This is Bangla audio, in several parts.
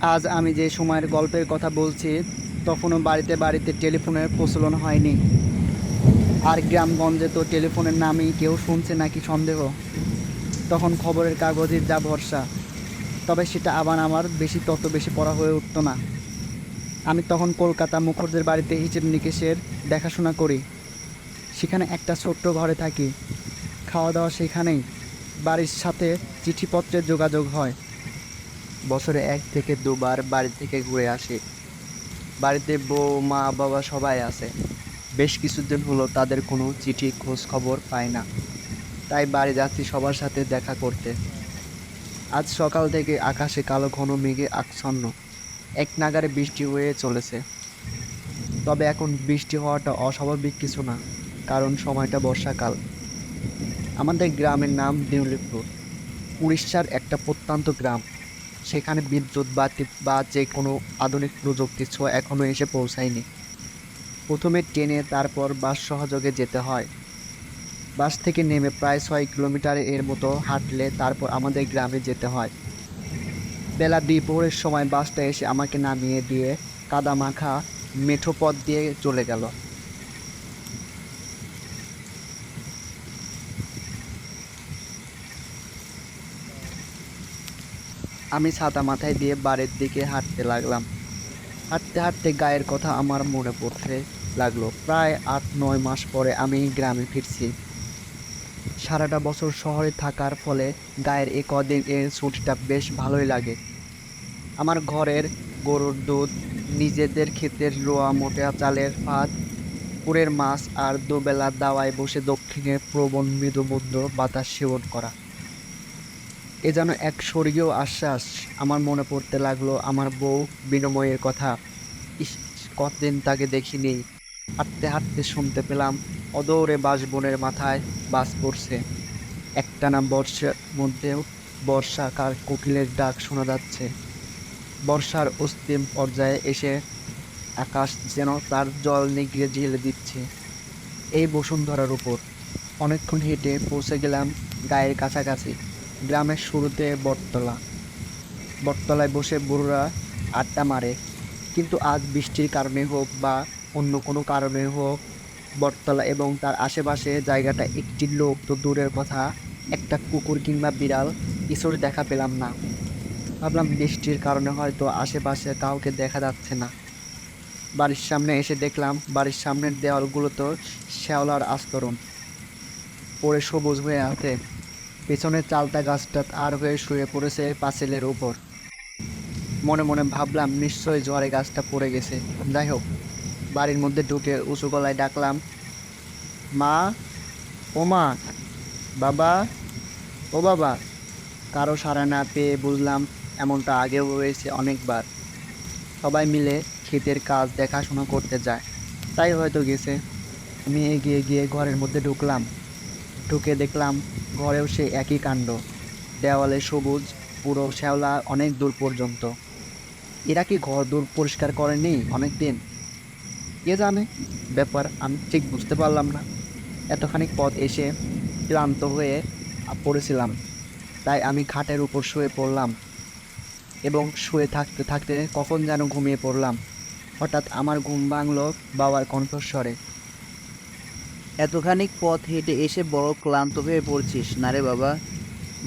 আজ আমি যে সময়ের গল্পের কথা বলছি তখনও বাড়িতে বাড়িতে টেলিফোনের প্রচলন হয়নি। আর গ্রামগঞ্জে তো টেলিফোনের নামই কেউ শুনছে নাকি সন্দেহ। তখন খবরের কাগজের যা ভরসা, তবে সেটা আবার আমার তত বেশি পড়া হয়ে উঠতো না। আমি তখন কলকাতা মুখরদের বাড়িতে হিসেব নিকেশের দেখাশোনা করি। সেখানে একটা ছোট্ট ঘরে থাকি, খাওয়া দাওয়া সেখানেই, বাড়ির সাথে চিঠিপত্রের যোগাযোগ হয়। বছরে 1 থেকে 2 বার বাড়ি থেকে ঘুরে আসি। বাড়িতে বউ মা বাবা সবাই আছে। বেশ কিছুদিন হলো তাদের কোনো চিঠি খোঁজ খবর পাই না, তাই বাড়ি যাচ্ছি সবার সাথে দেখা করতে। আজ সকাল থেকে আকাশে কালো ঘন মেঘে আচ্ছন্ন, এক নাগাড়ে বৃষ্টি হয়ে চলেছে। তবে এখন বৃষ্টি হওয়াটা অস্বাভাবিক কিছু না, কারণ সময়টা বর্ষাকাল। আমাদের গ্রামের নাম দেউলিপুর, উড়িষ্যার একটা প্রত্যন্ত গ্রাম। সেখানে বিদ্যুৎ বাতি বা যে কোনো আধুনিক প্রযুক্তির ছোঁয়া এখনও এসে পৌঁছায়নি। প্রথমে ট্রেনে, তারপর বাস সহযোগে যেতে হয়। বাস থেকে নেমে প্রায় 6 কিলোমিটার এর মতো হাঁটলে তারপর আমাদের গ্রামে যেতে হয়। বেলা দ্বিপ্রহরের সময় বাসটা এসে আমাকে নামিয়ে দিয়ে কাদা মাখা মেঠো পথ দিয়ে চলে গেল। আমি ছাতা মাথায় দিয়ে বাড়ির দিকে হাঁটতে লাগলাম। হাঁটতে হাঁটতে গায়ের কথা আমার মনে পড়তে লাগলো। প্রায় 8-9 মাস পরে আমি গ্রামে ফিরছি। সারাটা বছর শহরে থাকার ফলে গায়ের এ কদিন এর ছুটিটা বেশ ভালোই লাগে। আমার ঘরের গরুর দুধ, নিজেদের ক্ষেতের রোয়া মোটা চালের ভাত, পুকুরের মাছ আর দুবেলা দাওয়ায় বসে দক্ষিণের প্রবণ মৃদুমন্দ বাতাস সেবন করা, এ যেন এক স্বর্গীয় আশ্বাস। আমার মনে পড়তে লাগলো আমার বউ বিনময়ের কথা। ইস, কতদিন তাকে দেখিনি। হাঁটতে হাঁটতে শুনতে পেলাম অদূরে বাঁশবনের মাথায় বাজ পড়ছে। একটানা বর্ষার মধ্যেও বর্ষাকার কোকিলের ডাক শোনা যাচ্ছে। বর্ষার অন্তিম পর্যায়ে এসে আকাশ যেন তার জল নিগড়ে ঢেলে দিচ্ছে এই বসুন্ধরার উপর। অনেকক্ষণ হেঁটে পৌঁছে গেলাম গায়ের কাছাকাছি। গ্রামের শুরুতে বটতলা। বটতলায় বসে বুড়োরা আড্ডা মারে। কিন্তু আজ বৃষ্টির কারণে হোক বা অন্য কোনো কারণে হোক, বটতলা এবং তার আশেপাশে জায়গাটা একটি লোক তো দূরের কথা, একটা কুকুর কিংবা বিড়াল কিছুর দেখা পেলাম না। ভাবলাম বৃষ্টির কারণে হয়তো আশেপাশে কাউকে দেখা যাচ্ছে না। বাড়ির সামনে এসে দেখলাম বাড়ির সামনের দেওয়ালগুলো তো শ্যাওলার আস্তরণ পড়ে সবুজ হয়ে আছে। পেছনের চালতা গাছটা আর হয়ে শুয়ে পড়েছে পাঁচিলের উপর। মনে মনে ভাবলাম নিশ্চয়ই ঝড়ে গাছটা পড়ে গেছে। যাই হোক, বাড়ির মধ্যে ঢুকে উঁচু গলায় ডাকলাম, মা, ও মা, বাবা, ও বাবা। কারো সাড়া না পেয়ে বুঝলাম এমনটা আগেও হয়েছে অনেকবার। সবাই মিলে ক্ষেতের কাজ দেখাশোনা করতে যায়, তাই হয়তো গেছে। আমি এগিয়ে গিয়ে ঘরের মধ্যে ঢুকলাম। ঢুকে দেখলাম ঘরেও সে একই কাণ্ড। দেওয়ালে সবুজ, পুরো শ্যাওলা অনেক দূর পর্যন্ত। এরা কি ঘর দূর পরিষ্কার করেনি অনেক দিন? কে জানে, ব্যাপার আমি ঠিক বুঝতে পারলাম না। এতখানি পথ এসে ক্লান্ত হয়ে পড়েছিলাম, তাই আমি খাটের উপর শুয়ে পড়লাম এবং শুয়ে থাকতে থাকতে কখন যেন ঘুমিয়ে পড়লাম। হঠাৎ আমার ঘুম ভাঙল বাবার কণ্ঠস্বরে। এতখানি পথ হেঁটে এসে বড় ক্লান্ত হয়ে পড়ছিস না রে বাবা?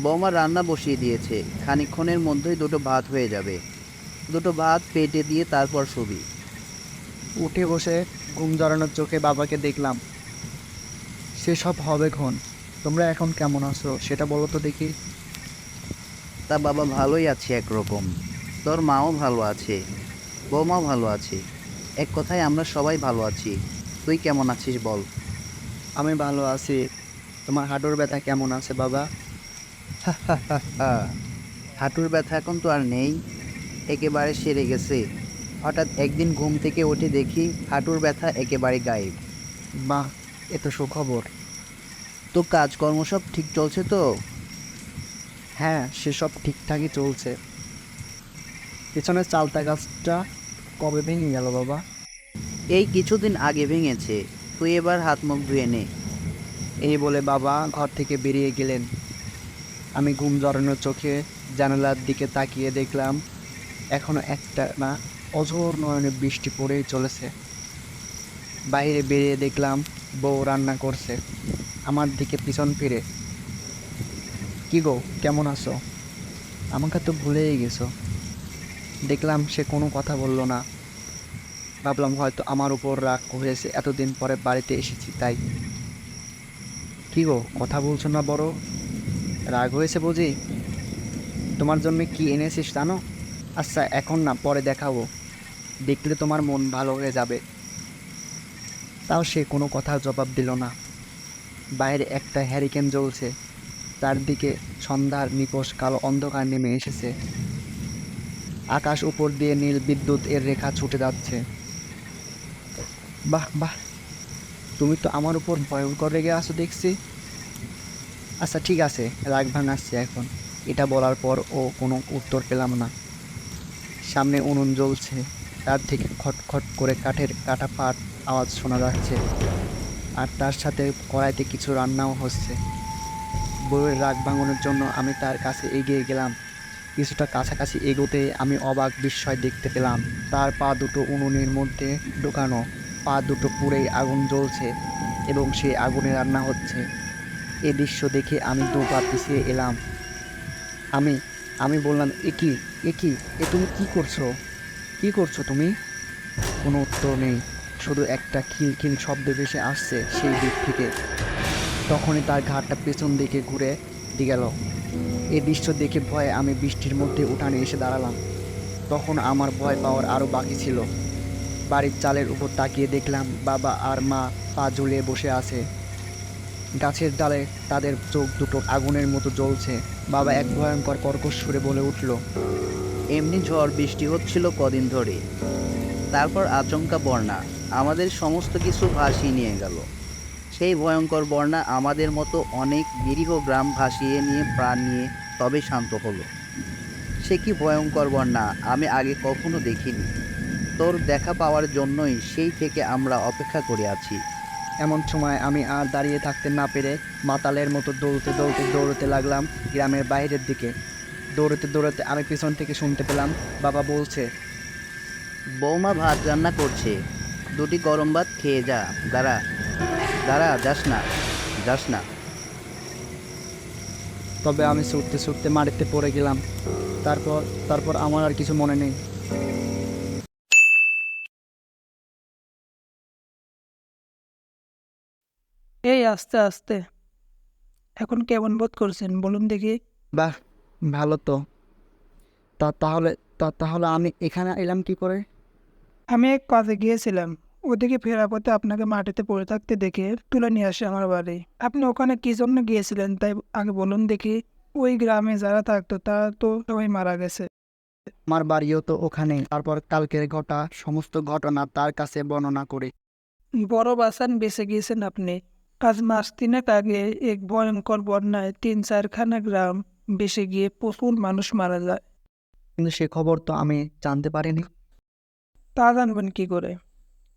বৌমা রান্না বসিয়ে দিয়েছে, খানিকক্ষণের মধ্যেই দুটো ভাত হয়ে যাবে। দুটো ভাত পেটে দিয়ে তারপর শুবি। উঠে বসে ঘুম জড়ানোর চোখে বাবাকে দেখলাম। সেসব হবে ক্ষণ। তোমরা এখন কেমন আছো সেটা বলো তো দেখি। তা বাবা, ভালোই আছে একরকম। তোর মাও ভালো আছে, বৌমাও ভালো আছে। এক কথায় আমরা সবাই ভালো আছি। তুই কেমন আছিস বল? আমি ভালো আছি। তোমার হাঁটুর ব্যথা কেমন আছে বাবা? হাঁটুর ব্যথা এখন তো আর নেই, একেবারে সেরে গেছে। হঠাৎ একদিন ঘুম থেকে উঠে দেখি হাঁটুর ব্যথা একেবারে গায়েব। বাহ, এ তো সুখবর। তো কাজকর্ম সব ঠিক চলছে তো? হ্যাঁ, সেসব ঠিকঠাকই চলছে। পেছনের চালতা গাছটা কবে ভেঙে গেল বাবা? এই কিছুদিন আগে ভেঙেছে। তুই এবার হাত মুখ ধুয়ে নে। এই বলে বাবা ঘর থেকে বেরিয়ে গেলেন। আমি ঘুম জড়ানো চোখে জানালার দিকে তাকিয়ে দেখলাম এখনো একটা না অঝোর নয়নে বৃষ্টি পড়েই চলেছে। বাইরে বেরিয়ে দেখলাম বউ রান্না করছে। আমার দিকে পিছন ফিরে, কি গো কেমন আছো? আমাকে তো ভুলেই গেছো। দেখলাম সে কোনো কথা বলল না। ভাবলাম হয়তো আমার উপর রাগ হয়েছে, এতদিন পরে বাড়িতে এসেছি তাই। কি গো কথা বলছো না বড়? রাগ হয়েছে বুঝি? তোমার জন্য কি এনেছিস জানো? আচ্ছা এখন না, পরে দেখাবো, দেখলে তোমার মন ভালো হয়ে যাবে। তাও সে কোনো কথা জবাব দিল না। বাইরে একটা হ্যারিকেন জ্বলছে, চারদিকে সন্ধ্যার নিকষ কালো অন্ধকার নেমে এসেছে। আকাশ উপর দিয়ে নীল বিদ্যুৎ এর রেখা ছুটে যাচ্ছে। বাহ বাহ, তুমি তো আমার উপর ভয়ঙ্কর রেগে আছো দেখছি। আচ্ছা ঠিক আছে, রাগ ভাঙাচ্ছে এখন। এটা বলার পর ও কোনো উত্তর পেলাম না। সামনে উনুন জ্বলছে, তার থেকে খটখট করে কাঠের কাটা পাট আওয়াজ শোনা যাচ্ছে। আর তার সাথে কড়াইতে কিছু রান্নাও হচ্ছে। বউয়ের রাগ ভাঙানোর জন্য আমি তার কাছে এগিয়ে গেলাম। কিছুটা কাছাকাছি এগোতে আমি অবাক বিস্ময় দেখতে পেলাম। তার পা দুটো উনুনের মধ্যে ঢোকানো, পা দুটো পুড়েই আগুন জ্বলছে এবং সেই আগুনে রান্না হচ্ছে। এ দৃশ্য দেখে আমি দু পা পিছিয়ে এলাম। আমি আমি বললাম, এ কি এ তুমি কি করছো? কি করছো তুমি? কোনো উত্তর নেই, শুধু একটা খিলখিল শব্দ ভেসে আসছে সেই দিক থেকে। তখনই তার ঘাটটা পেছন দিকে ঘুরে দিয়ে গেল। এই দৃশ্য দেখে ভয়ে আমি বৃষ্টির মধ্যে উঠানে এসে দাঁড়ালাম। তখন আমার ভয় পাওয়ার আরও বাকি ছিল। বাড়ির চালের উপর তাকিয়ে দেখলাম বাবা আর মা পা ঝুলিয়ে বসে আছে। গাছের ডালে তাদের চোখ দুটো আগুনের মতো জ্বলছে। বাবা এক ভয়ঙ্কর কর্কশ সুরে বলে উঠল, এমনি ঝড় বৃষ্টি হচ্ছিল কদিন ধরে, তারপর আচমকা বন্যা আমাদের সমস্ত কিছু ভাসিয়ে নিয়ে গেল। সেই ভয়ঙ্কর বন্যা আমাদের মতো অনেক নিরীহ গ্রাম ভাসিয়ে নিয়ে প্রাণ নিয়ে তবে শান্ত হলো। সে কি ভয়ঙ্কর বন্যা আমি আগে কখনো দেখিনি। তোর দেখা পাওয়ার জন্যই সেই থেকে আমরা অপেক্ষা করে আছি। এমন সময় আমি আর দাঁড়িয়ে থাকতে না পেরে মাতালের মতো দৌড়তে লাগলাম গ্রামের বাইরের দিকে। দৌড়াতে আমি পিছন থেকে শুনতে পেলাম বাবা বলছে, বৌমা ভাত রান্না করছে, দুটি গরম ভাত খেয়ে যা। দাঁড়া দাঁড়া, যাস না, যাস না। তবে আমি ছুটতে মাটিতে পড়ে গেলাম। তারপর তারপর আমার আর কিছু মনে নেই। এই আস্তে আস্তে। এখন কেমন বোধ করছেন বলুন দেখি? বাহ, ভালো তো। তাহলে তাহলে আমি এখানে এলাম কি করে? আমি এক কাজে গিয়েছিলাম, ওদিকে ফেরার পথে আপনাকে মাটিতে পড়ে থাকতে দেখে তুলে নিয়ে আসে আমার বাড়ি। আপনি ওখানে কি জন্য গিয়েছিলেন তাই আগে বলুন দেখি। ওই গ্রামে যারা থাকতো তারা তো সবাই মারা গেছে। আমার বাড়িও তো ওখানে। তারপর কালকের ঘটা সমস্ত ঘটনা তার কাছে বর্ণনা করি। বড় বাসান বেঁচে গিয়েছেন আপনি। আজ মাস তিনেক আগে এক ভয়ঙ্কর বন্যায় 3-4খানা গ্রাম ভেসে গিয়ে প্রচুর মানুষ মারা যায়। কিন্তু সে খবর তো আমি জানতে পারিনি। তা জানবেন কি করে?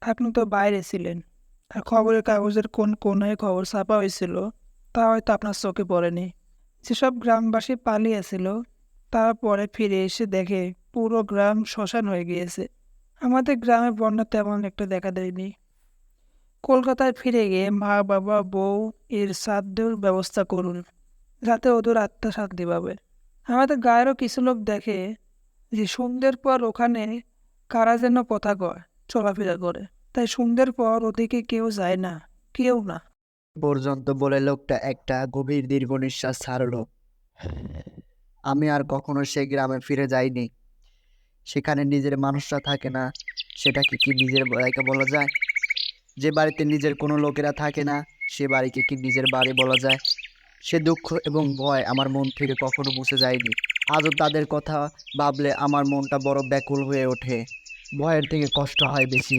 আপনি তো বাইরে ছিলেন, আর খবরের কাগজের কোন কোনায় খবর ছাপা হয়েছিল তা হয়তো আপনার চোখে পড়েনি। যেসব গ্রামবাসী পালিয়েছিল তারা পরে ফিরে এসে দেখে পুরো গ্রাম শ্মশান হয়ে গিয়েছে। আমাদের গ্রামে বন্যা তেমন একটা দেখা দেয়নি। কলকাতায় ফিরে গিয়ে মা বাবা বউ এর শ্রাদ্ধের ব্যবস্থা করুন, যাতে ওদের আত্মা শান্তি পাবে। আমাদের গায়েরও কিছু লোক দেখে যে সন্ধ্যের পর ওখানে কারা যেন কথা কয়, চলাফেরা করে। তাই সন্ধ্যের পর ওদিকে কেউ যায় না, কেউ না। পর্যন্ত বলে লোকটা একটা গভীর দীর্ঘ নিঃশ্বাস ছাড়লো। আমি আর কখনো সেই গ্রামে ফিরে যাইনি। সেখানে নিজের মানুষরা থাকে না, সেটাকে কি নিজের বাড়িকে বলা যায়? যে বাড়িতে নিজের কোনো লোকেরা থাকে না, সে বাড়িকে কি নিজের বাড়ি বলা যায়? সে দুঃখ এবং ভয় আমার মন থেকে কখনো মুছে যায়নি। আজও তাদের কথা ভাবলে আমার মনটা বড় ব্যাকুল হয়ে ওঠে। ভয়ের থেকে কষ্ট হয় বেশি।